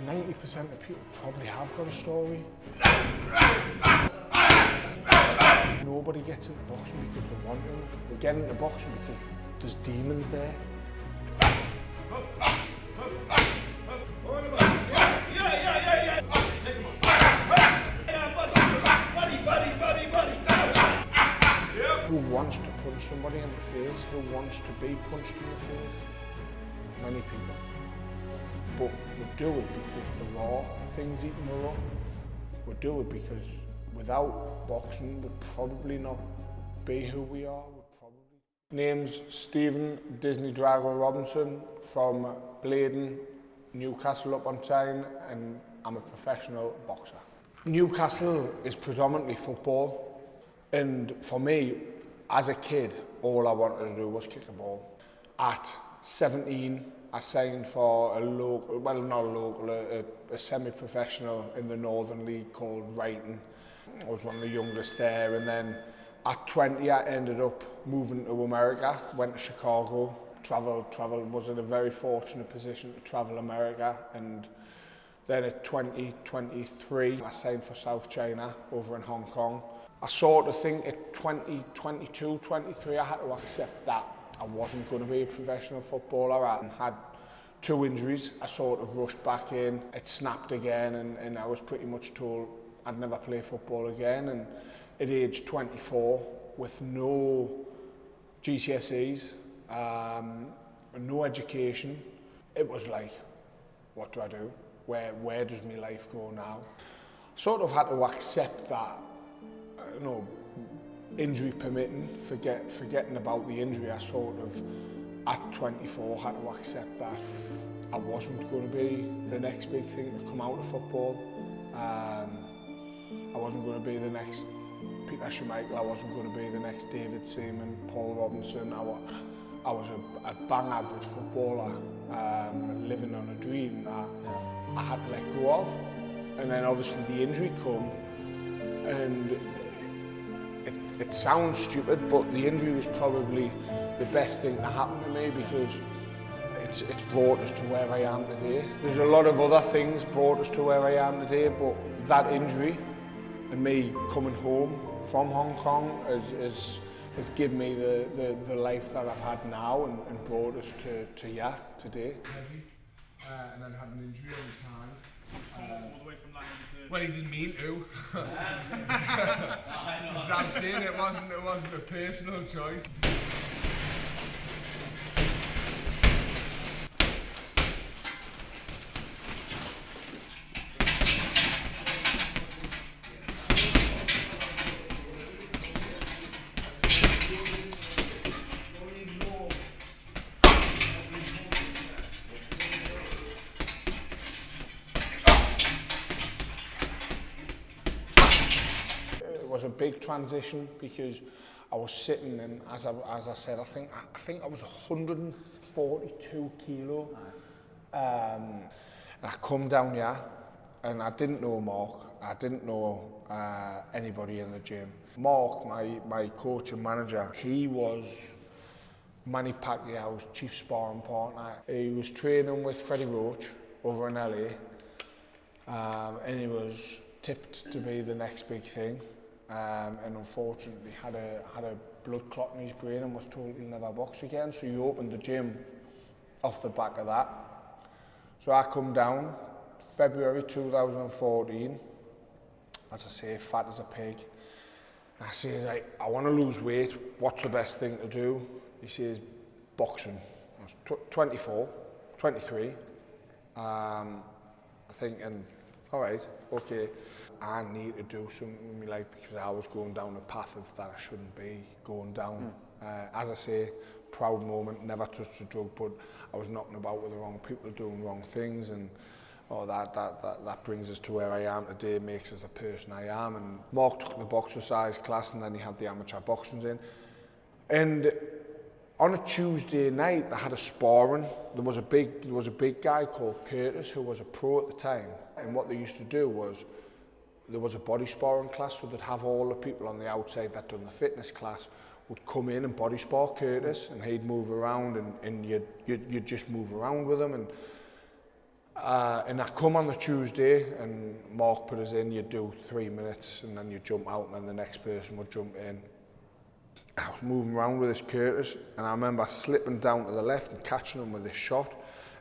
90% of people probably have got a story. Nobody gets into boxing because they want to. We get into boxing because there's demons there. Who wants to punch somebody in the face? Who wants to be punched in the face? Many people. But we do it because the raw things eating the raw. We do it because without boxing, we'd probably not be who we are. Name's Stephen Disney Draggo Robinson from Bladen, Newcastle upon Tyne, and I'm a professional boxer. Newcastle is predominantly football, and for me, as a kid, all I wanted to do was kick a ball. At 17, I signed for a local, well not a local, a semi-professional in the Northern League called Brighton. I was one of the youngest there, and then at 20 I ended up moving to America, went to Chicago, travelled, was in a very fortunate position to travel America, and then at 23 I signed for South China over in Hong Kong. I sort of think at 22, 23 I had to accept that I wasn't going to be a professional footballer. I had 2 injuries. I sort of rushed back in, it snapped again, and I was pretty much told I'd never play football again. And at age 24, with no GCSEs, no education, it was like, what do I do? Where does my life go now? Sort of had to accept that, you know, injury permitting, forgetting about the injury. I sort of, at 24, had to accept that I wasn't going to be the next big thing to come out of football. I wasn't going to be the next Peter Schmeichel, I wasn't going to be the next David Seaman, Paul Robinson. I was a bang average footballer, living on a dream that I had to let go of. And then obviously the injury come, and it sounds stupid, but the injury was probably the best thing to happen to me, because it's brought us to where I am today. There's a lot of other things brought us to where I am today, but that injury and me coming home from Hong Kong has given me the life that I've had now, and brought us to today. And then had an injury on his hand. All the way from that to... Well, he didn't mean to. As I'm saying, it wasn't a personal choice. It was a big transition, because I was sitting, and as I said, I think I was 142 kilo. And I come down here, and I didn't know Mark. I didn't know anybody in the gym. Mark, my coach and manager, he was Manny Pacquiao's chief sparring partner. He was training with Freddie Roach over in LA, and he was tipped to be the next big thing. And unfortunately had a blood clot in his brain and was told he'll never box again. So he opened the gym off the back of that. So I come down February 2014, as I say, fat as a pig. I say, I want to lose weight. What's the best thing to do? He says, boxing. I was 24, 23. Thinking, all right, okay. I need to do something in my life, because I was going down a path of that I shouldn't be going down. As I say, proud moment, never touched a drug, but I was knocking about with the wrong people, doing wrong things, and that brings us to where I am today, makes us the person I am. And Mark took the boxercise class, and then he had the amateur boxing in. And on a Tuesday night, they had a sparring. There was a big guy called Curtis, who was a pro at the time. And what they used to do was, there was a body sparring class, so they'd have all the people on the outside that done the fitness class would come in and body spar Curtis, and he'd move around, and you'd just move around with him. And And I come on the Tuesday and Mark put us in, you do 3 minutes and then you jump out and then the next person would jump in. And I was moving around with this Curtis and I remember slipping down to the left and catching him with this shot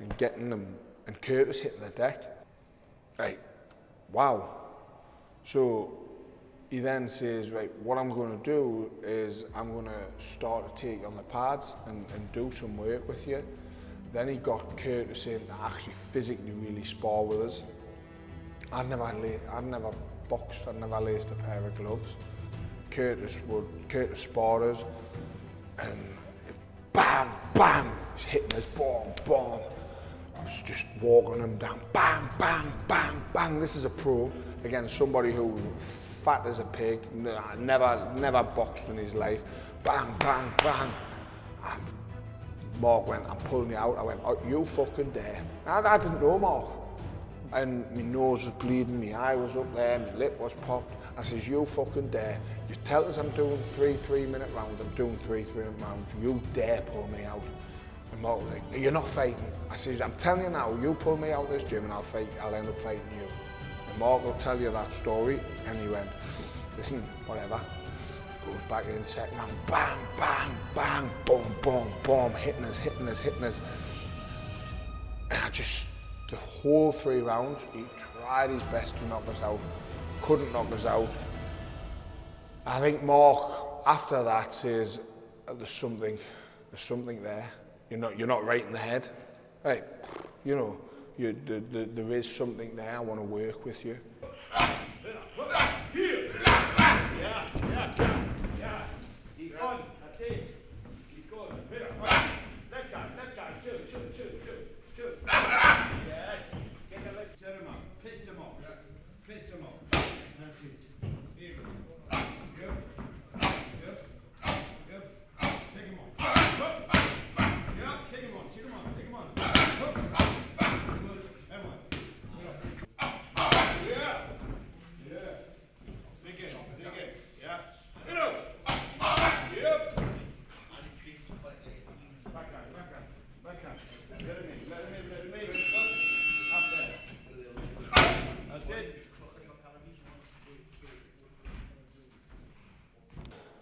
and getting him and Curtis hitting the deck. Right, wow. So he then says, right, what I'm going to do is I'm going to start to take you on the pads and do some work with you. Then he got Curtis in to actually physically really spar with us. I'd never boxed, I'd never laced a pair of gloves. Curtis sparred us and bang, bang, he's hitting us, boom, boom. I was just walking him down, bang, bang, bang, bang. This is a pro against somebody who fat as a pig, never boxed in his life. Bang, bang, bang. And Mark went, I'm pulling you out. I went, oh, you fucking dare. I didn't know Mark. And my nose was bleeding, my eye was up there, my lip was popped. I says, you fucking dare. You tell us I'm doing 3-3-minute rounds, I'm doing 3-3-minute rounds. You dare pull me out. And Mark was like, you're not fighting. I says, I'm telling you now, you pull me out of this gym and I'll end up fighting you. And Mark will tell you that story. And he went, listen, whatever. Goes back in second round, bang, bang, bang, boom, boom, boom, hitting us. And the whole 3 rounds, he tried his best to knock us out, couldn't knock us out. I think Mark, after that, says, there's something there. You're not right in the head. Hey, there is something there, I want to work with you. He's on, that's it. He's good. Left guy, two. Yes. Get the left, set him up, piss him off. Piss him off. That's it. Here you go. Yep. Take him on. Yep, take him on. Good. Come on. Yeah. Dig in. Yeah. Yep. Back on. Let him in. Up there. That's it.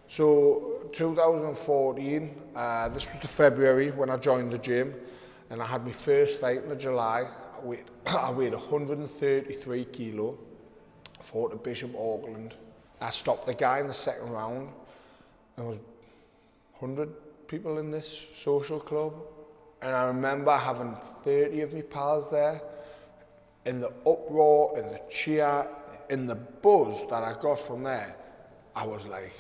So 2014, this was the February when I joined the gym and I had my first fight in the July. I weighed 133 kilo, I fought at Bishop Auckland. I stopped the guy in the second round. There was 100 people in this social club. And I remember having 30 of my pals there. In the uproar, in the cheer, in the buzz that I got from there, I was like,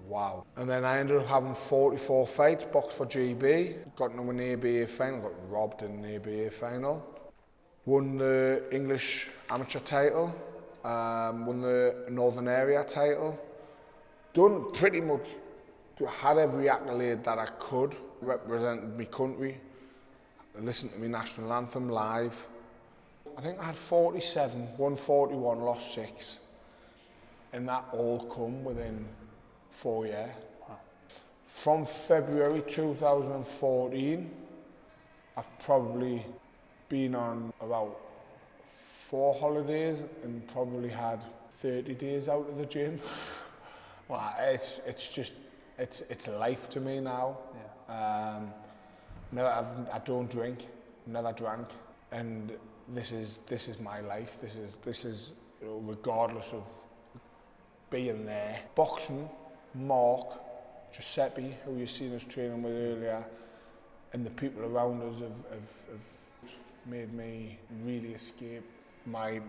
wow. And then I ended up having 44 fights, boxed for GB, got into an ABA final, got robbed in an ABA final. Won the English amateur title, won the Northern Area title. Done pretty much, had every accolade that I could, represented my country, listened to my national anthem live. I think I had 47, won 41, lost 6. And that all come within 4 years. Wow. From February 2014, I've probably been on about 4 holidays and probably had 30 days out of the gym. Well, it's life to me now. Yeah. I don't drink, never drank, and this is my life. This is regardless of being there. Boxing, Mark, Giuseppe, who you've seen us training with earlier, and the people around us have made me really escape my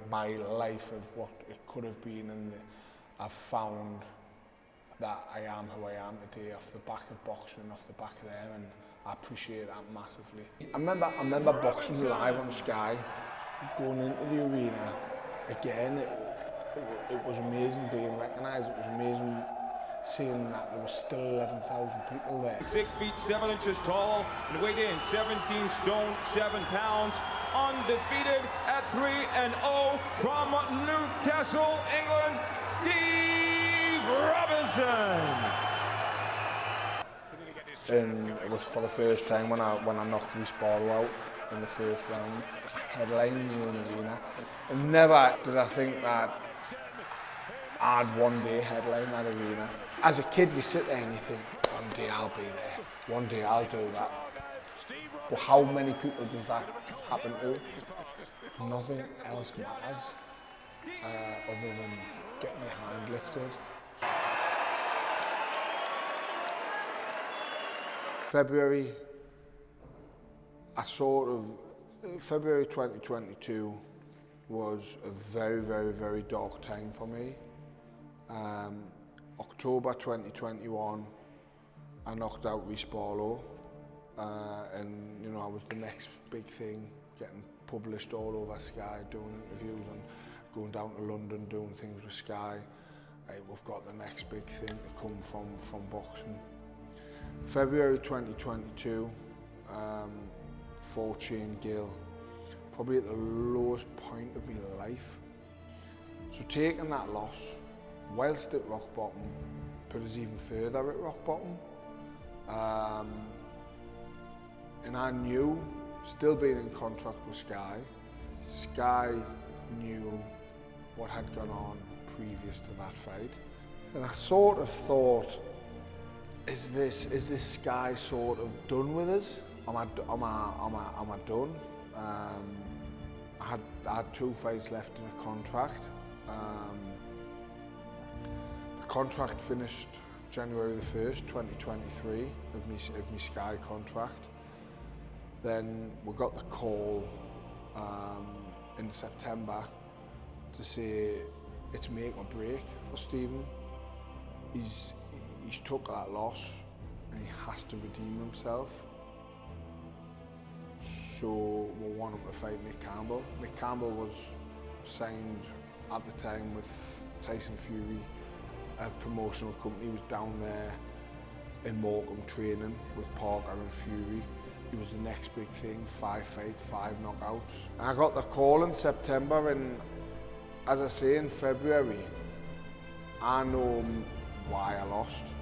life of what it could have been, and I've found that I am who I am today off the back of boxing, off the back of them, and I appreciate that massively. I remember boxing live on Sky, going into the arena again. It was amazing being recognised. It was amazing seeing that there was still 11,000 people there. 6 feet 7 inches tall and weighed in 17 stone 7 pounds. Undefeated at 3-0 from Newcastle, England, Steve Robinson. And it was for the first time when I knocked my Sparrow out. in the first round, headlining the arena. And never did I think that I'd one day headline that arena. As a kid, you sit there and you think, one day I'll be there, one day I'll do that. But how many people does that happen to? Nothing else matters other than getting your hand lifted. February 2022 was a very, very, very dark time for me. October 2021, I knocked out Respalo, and you know, I was the next big thing, getting published all over Sky, doing interviews and going down to London, doing things with Sky. We've got the next big thing to come from boxing. February 2022, Fortune Gill, probably at the lowest point of my life. So taking that loss, whilst at rock bottom, put us even further at rock bottom. And I knew, still being in contract with Sky knew what had gone on previous to that fight. And I sort of thought, is this Sky sort of done with us? Am I done? I had 2 fights left in a contract. The contract finished January the 1st, 2023, of my Sky contract. Then we got the call in September to say it's make or break for Stephen. He's took that loss and he has to redeem himself. So we want him to fight Nick Campbell. Nick Campbell was signed at the time with Tyson Fury, a promotional company. He was down there in Morecambe training with Parker and Fury. He was the next big thing, 5 fights, 5 knockouts. And I got the call in September, and as I say, in February, I know why I lost.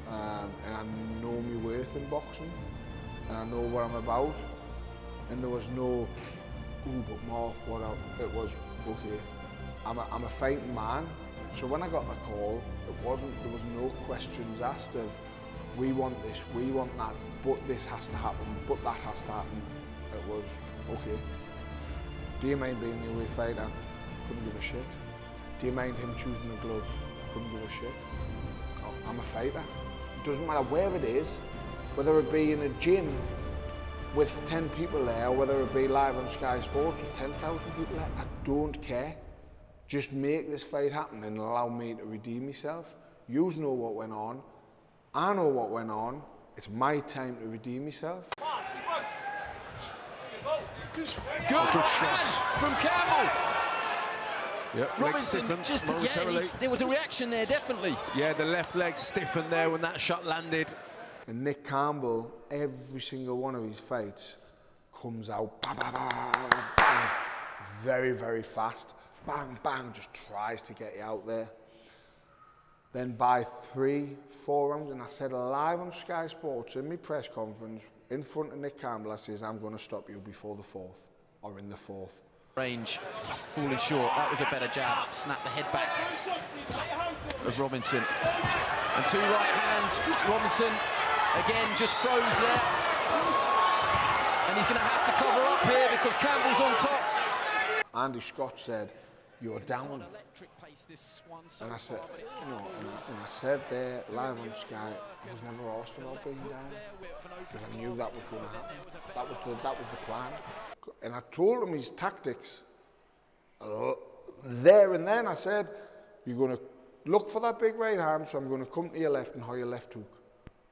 And I know my worth in boxing, and I know what I'm about. And there was no, ooh, but Mark, what up? It was, okay, I'm a fighting man. So when I got the call, there was no questions asked of, we want this, we want that, but this has to happen, but that has to happen. It was, okay. Do you mind being the away fighter? Couldn't give a shit. Do you mind him choosing the gloves? Couldn't give a shit. Oh, I'm a fighter. It doesn't matter where it is, whether it be in a gym with 10 people there, or whether it be live on Sky Sports with 10,000 people there, I don't care. Just make this fight happen and allow me to redeem myself. You know what went on. I know what went on. It's my time to redeem myself. Good shots from Campbell. Yep, Robinson just momentarily. there was a reaction there, definitely. Yeah, the left leg stiffened there when that shot landed. And Nick Campbell, every single one of his fights comes out bang, bang, bang, bang, very, very fast. Bang, bang, just tries to get you out there. Then by 3, 4 rounds, and I said live on Sky Sports in my press conference in front of Nick Campbell, I says, I'm going to stop you before the 4th, or in the 4th. Range, falling short. That was a better jab. Snap the head back of Robinson. And 2 right hands. Robinson again just froze there. And he's going to have to cover up here because Campbell's on top. Andy Scott said, you're down. And I said, you know, and I said there live on Sky, I was never asked about being down because I knew that was going to happen. That was the plan. And I told him his tactics there and then. I said, you're going to look for that big right hand, so I'm going to come to your left and hold your left hook.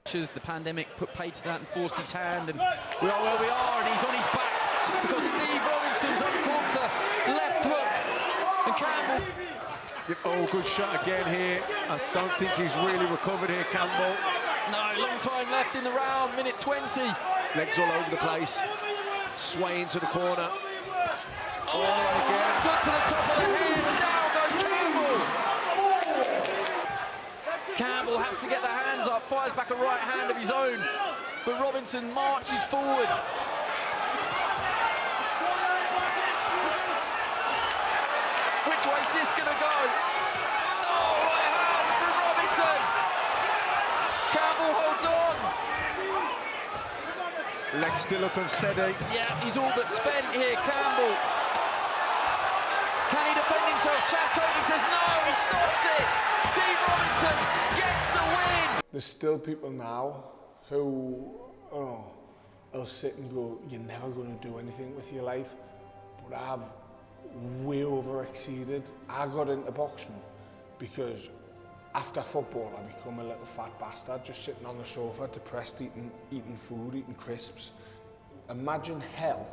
The pandemic put paid to that and forced his hand, and we are where we are, and he's on his back because Steve Robinson's uncorked a left hook, and Campbell. Oh, good shot again here. I don't think he's really recovered here, Campbell. No, long time left in the round, minute 20. Legs all over the place, swaying to the corner. Oh, again. Got to the top of the head, and down goes Campbell. Campbell has to get the hands up, fires back a right hand of his own, but Robinson marches forward. Which way is this going to go? Oh, right hand from Robinson. Campbell holds on. Legs still up and steady. Yeah, he's all but spent here, Campbell. Can he defend himself? Chaz Koenig says no, he stops it. Steve Robinson gets the win. There's still people now who, will sit and go, you're never going to do anything with your life. But I've way over-exceeded. I got into boxing because after football I become a little fat bastard just sitting on the sofa, depressed, eating food, eating crisps. Imagine hell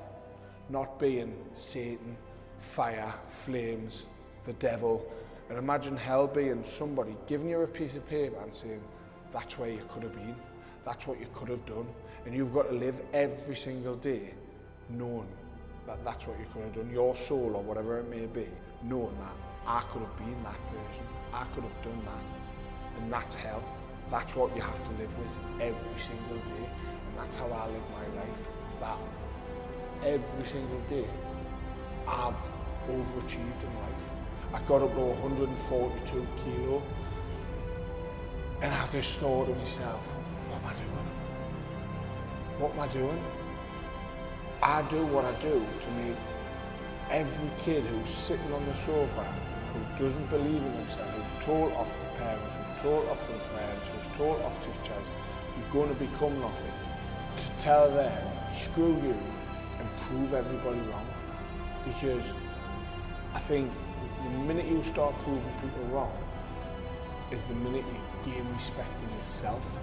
not being Satan, fire, flames, the devil, and imagine hell being somebody giving you a piece of paper and saying, that's where you could have been, that's what you could have done, and you've got to live every single day knowing that that's what you could have done, your soul or whatever it may be, knowing that I could have been that person, I could have done that, and that's hell. That's what you have to live with every single day, and that's how I live my life, that every single day I've overachieved in life. I got up to 142 kilo, and I just thought to myself, what am I doing? What am I doing? I do what I do to make every kid who's sitting on the sofa, who doesn't believe in themselves, who's told off their parents, who's told off their friends, who's told off teachers, you're going to become nothing, to tell them, screw you, and prove everybody wrong. Because I think the minute you start proving people wrong is the minute you gain respect in yourself.